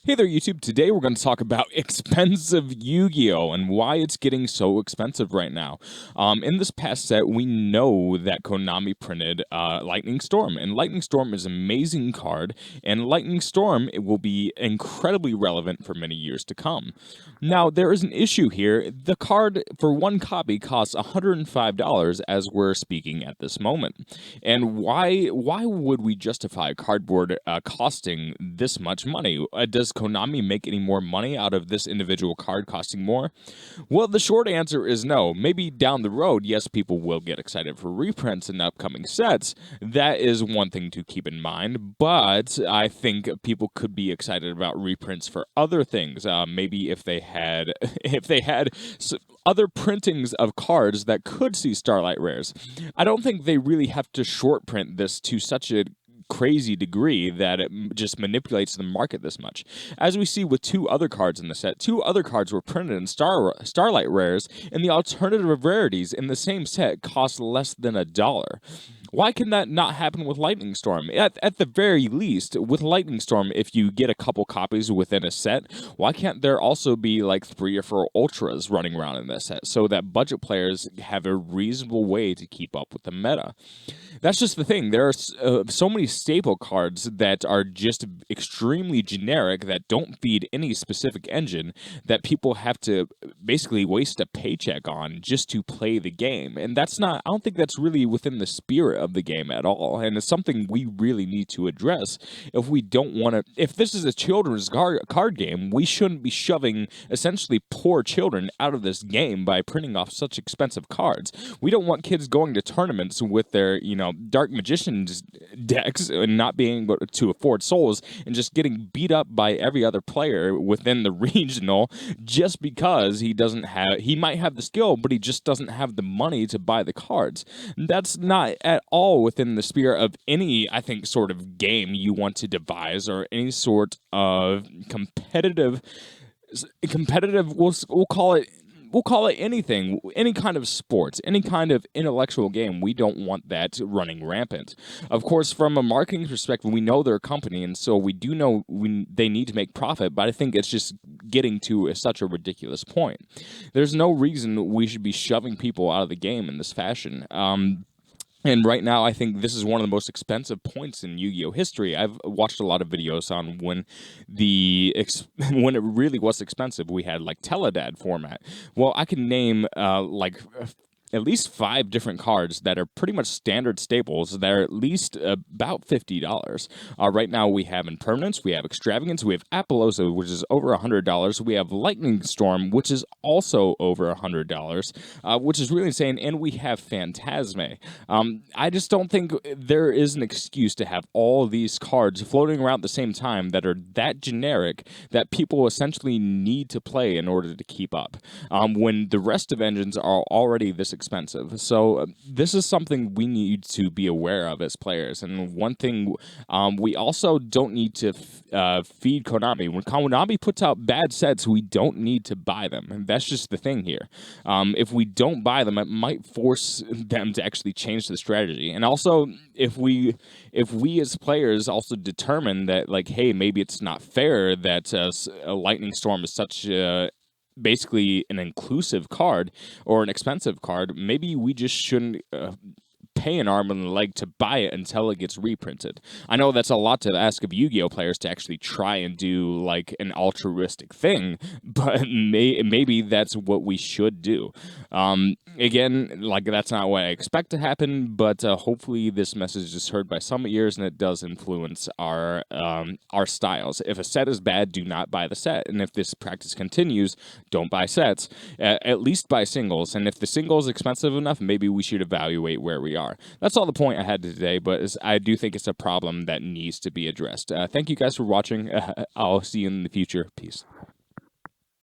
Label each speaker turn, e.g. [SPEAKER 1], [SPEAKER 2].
[SPEAKER 1] Hey there, YouTube. Today we're going to talk about expensive Yu-Gi-Oh! And why it's getting so expensive right now. In this past set, we know that Konami printed Lightning Storm, and Lightning Storm is an amazing card, and Lightning Storm it will be incredibly relevant for many years to come. Now, there is an issue here. The card for one copy costs $105 as we're speaking at this moment. And why would we justify cardboard costing this much money? Does Konami make any more money out of this individual card costing more? Well, the short answer is no. Maybe down the road, yes, people will get excited for reprints in upcoming sets. That is one thing to keep in mind, but I think people could be excited about reprints for other things. Maybe if they had other printings of cards that could see Starlight Rares. I don't think they really have to short print this to such a crazy degree that it just manipulates the market this much. As we see with two other cards in the set, two other cards were printed in Starlight Rares, and the alternative rarities in the same set cost less than $1. Why can that not happen with Lightning Storm? At the very least, with Lightning Storm, if you get a couple copies within a set, why can't there also be like 3 or 4 Ultras running around in this set so that budget players have a reasonable way to keep up with the meta? That's just the thing. There are so many staple cards that are just extremely generic that don't feed any specific engine that people have to basically waste a paycheck on just to play the game. And that's not, I don't think that's really within the spirit of the game at all. And it's something we really need to address if we don't want to, if this is a children's card game, we shouldn't be shoving essentially poor children out of this game by printing off such expensive cards. We don't want kids going to tournaments with their, Dark Magician's decks and not being able to afford souls and just getting beat up by every other player within the regional just because he might have the skill, but he just doesn't have the money to buy the cards. That's not at all within the spirit of any, I think, sort of game you want to devise or any sort of competitive, we'll call it anything, any kind of sports, any kind of intellectual game. We don't want that running rampant. Of course, from a marketing perspective, we know they're a company, and so we do know they need to make profit, but I think it's just getting to such a ridiculous point. There's no reason we should be shoving people out of the game in this fashion. And right now, I think this is one of the most expensive points in Yu-Gi-Oh! History. I've watched a lot of videos on when when it really was expensive. We had like Teledad format. Well, I can name at least 5 different cards that are pretty much standard staples that are at least about $50. Right now we have Impermanence, we have Extravagance, we have Apollousa, which is over $100. We have Lightning Storm, which is also over $100, which is really insane, and we have Phantasme. I just don't think there is an excuse to have all these cards floating around at the same time that are that generic that people essentially need to play in order to keep up, when the rest of engines are already this expensive. So this is something we need to be aware of as players. And one thing, we also don't need to feed Konami. When Konami puts out bad sets, we don't need to buy them. And that's just the thing here. If we don't buy them, it might force them to actually change the strategy. And also, if we as players also determine that, like, hey, maybe it's not fair that a Lightning Storm is such basically an inclusive card or an expensive card, maybe we just shouldn't pay an arm and a leg to buy it until it gets reprinted. I know that's a lot to ask of Yu-Gi-Oh! Players to actually try and do like an altruistic thing, but maybe that's what we should do. Again, like that's not what I expect to happen, but hopefully this message is heard by some ears and it does influence our styles. If a set is bad, do not buy the set, and if this practice continues, don't buy sets. At least buy singles, and if the single is expensive enough, maybe we should evaluate where we are. That's all the point I had today, but I do think it's a problem that needs to be addressed. Thank you guys for watching. I'll see you in the future. Peace.